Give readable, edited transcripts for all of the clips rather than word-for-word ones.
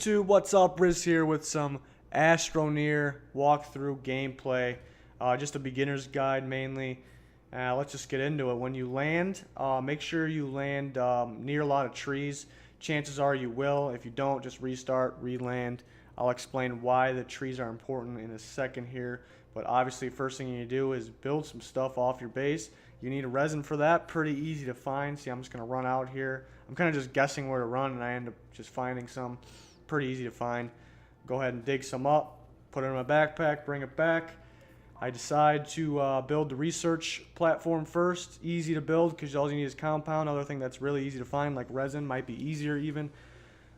YouTube, what's up? Riz here with some Astroneer walkthrough gameplay. Just a beginner's guide mainly. Let's just get into it. When you land, make sure you land near a lot of trees. Chances are you will. If you don't, just restart, re-land. I'll explain why the trees are important in a second here. But obviously, first thing you need to do is build some stuff off your base. You need a resin for that. Pretty easy to find. See, I'm just going to run out here. I'm kind of just guessing where to run, and I end up just finding some. Pretty easy to find. Go ahead and dig some up, put it in my backpack, bring it back. I decide to build the research platform first. Easy to build because all you need is compound. Another thing that's really easy to find, like resin, might be easier even.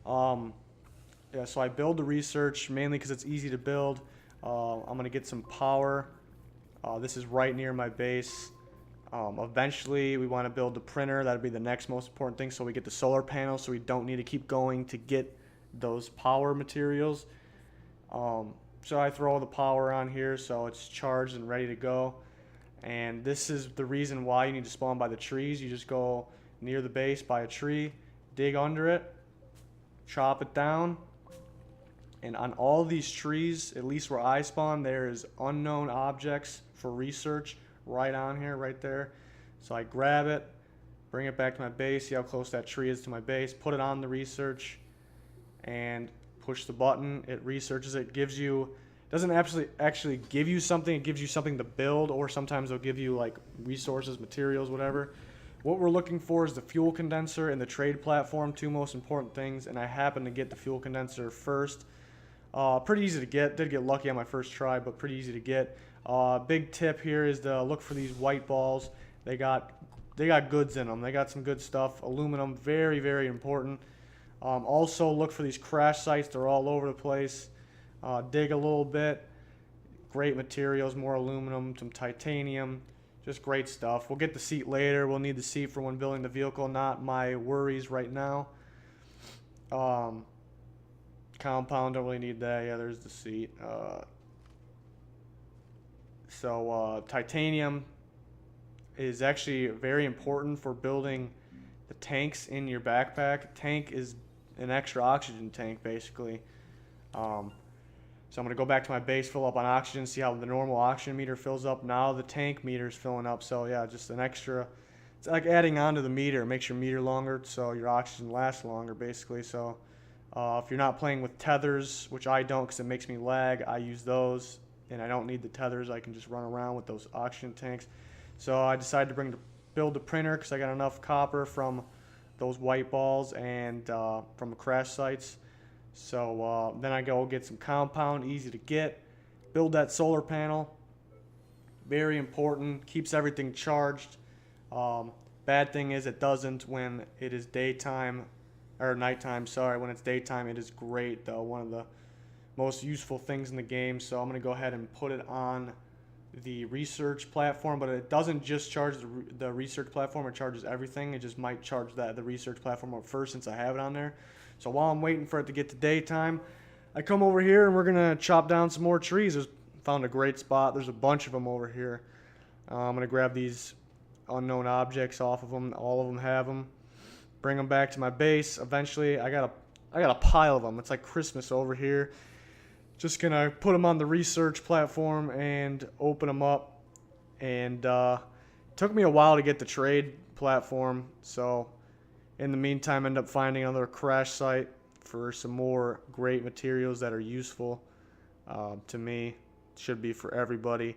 Yeah, so I build the research mainly because it's easy to build. I'm going to get some power. This is right near my base. Eventually, we want to build the printer. That'd be the next most important thing. So we get the solar panels, so we don't need to keep going to get those power materials. So I throw the power on here, so it's charged and ready to go. And this is the reason why you need to spawn by the trees. You just go near the base by a tree, dig under it, chop it down. And on all these trees, at least where I spawn, there is unknown objects for research right on here, right there. So I grab it, bring it back to my base, see how close that tree is to my base, put it on the research, and push the button. It researches it, gives you, doesn't actually give you something, it gives you something to build, or sometimes they'll give you like resources, materials, whatever. What we're looking for is the fuel condenser and the trade platform, two most important things, and I happen to get the fuel condenser first. Pretty easy to get. Did get lucky on my first try, but pretty easy to get. Big tip here is to look for these white balls. They got goods in them. They got some good stuff. Aluminum, very, very important. Also look for these crash sites. They're all over the place. Dig a little bit. Great materials, more aluminum, some titanium. Just great stuff. We'll get the seat later. We'll need the seat for when building the vehicle. Not my worries right now. Compound, don't really need that. Yeah, there's the seat. Titanium is actually very important for building the tanks in your backpack. Tank is an extra oxygen tank, basically. So I'm going to go back to my base, fill up on oxygen, see how the normal oxygen meter fills up. Now the tank meter is filling up. So yeah, just an extra. It's like adding on to the meter. It makes your meter longer, so your oxygen lasts longer, basically. So if you're not playing with tethers, which I don't because it makes me lag, I use those, and I don't need the tethers. I can just run around with those oxygen tanks. So I decided to build the printer because I got enough copper from those white balls and from the crash sites. So then I go get some compound, easy to get. Build that solar panel. Very important. Keeps everything charged. Bad thing is it doesn't when it is daytime. Or nighttime, sorry. When it's daytime, it is great, though. One of the most useful things in the game. So I'm going to go ahead and put it on the research platform. But it doesn't just charge the research platform. It charges everything. It just might charge the research platform up first since I have it on there. So while I'm waiting for it to get to daytime, I come over here and we're going to chop down some more trees. Found a great spot. There's a bunch of them over here. I'm going to grab these unknown objects off of them. All of them have them. Bring them back to my base. Eventually, I got a pile of them. It's like Christmas over here. Just gonna put them on the research platform and open them up. And took me a while to get the trade platform. So in the meantime, end up finding another crash site for some more great materials that are useful to me. Should be for everybody.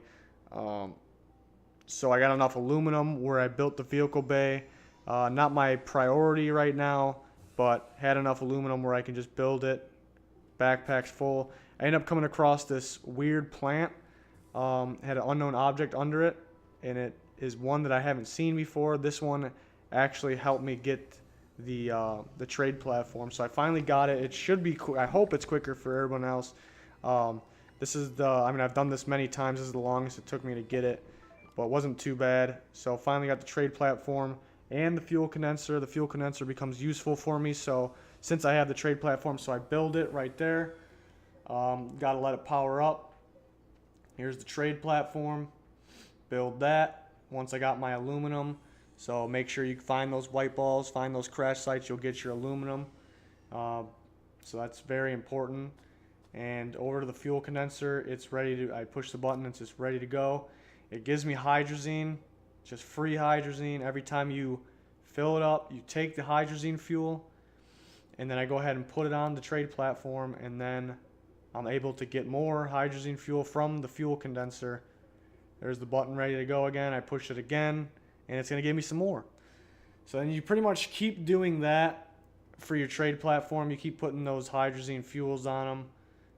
So I got enough aluminum where I built the vehicle bay. Not my priority right now, but had enough aluminum where I can just build it. Backpack's full. I ended up coming across this weird plant. Had an unknown object under it, and it is one that I haven't seen before. This one actually helped me get the trade platform. So I finally got it. It should be I hope it's quicker for everyone else. This is I've done this many times. This is the longest it took me to get it, but it wasn't too bad. So finally got the trade platform and the fuel condenser. The fuel condenser becomes useful for me, so since I have the trade platform, so I build it right there. Gotta let it power up. Here's the trade platform. Build that. Once I got my aluminum, so make sure you find those white balls, find those crash sites, you'll get your aluminum. So that's very important. And over to the fuel condenser, it's ready to, I push the button, it's just ready to go. It gives me hydrazine, just free hydrazine. Every time you fill it up, you take the hydrazine fuel, and then I go ahead and put it on the trade platform, and then I'm able to get more hydrazine fuel from the fuel condenser. There's the button ready to go again. I push it again, and it's going to give me some more. So then you pretty much keep doing that for your trade platform. You keep putting those hydrazine fuels on them,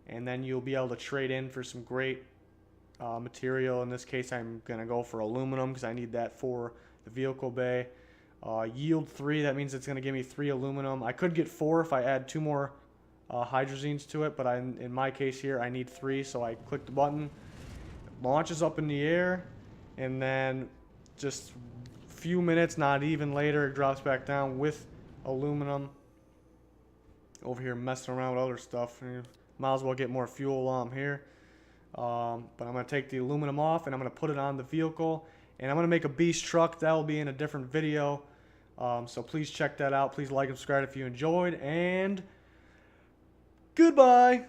and then you'll be able to trade in for some great material. In this case, I'm going to go for aluminum because I need that for the vehicle bay. Yield 3, that means it's going to give me 3 aluminum. I could get 4 if I add 2 more hydrazines to it, but in my case here, I need 3, so I click the button. It launches up in the air, and then just a few minutes, not even later, it drops back down with aluminum. Over here messing around with other stuff. Might as well get more fuel while I'm here. But I'm going to take the aluminum off, and I'm going to put it on the vehicle. And I'm going to make a beast truck. That will be in a different video. So please check that out. Please like and subscribe if you enjoyed. And goodbye.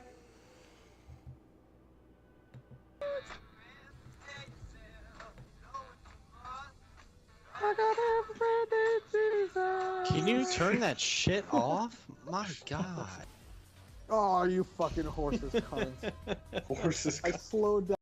Can you turn that shit off? My God. Oh, you fucking horses, cunts. Horses. I slowed down.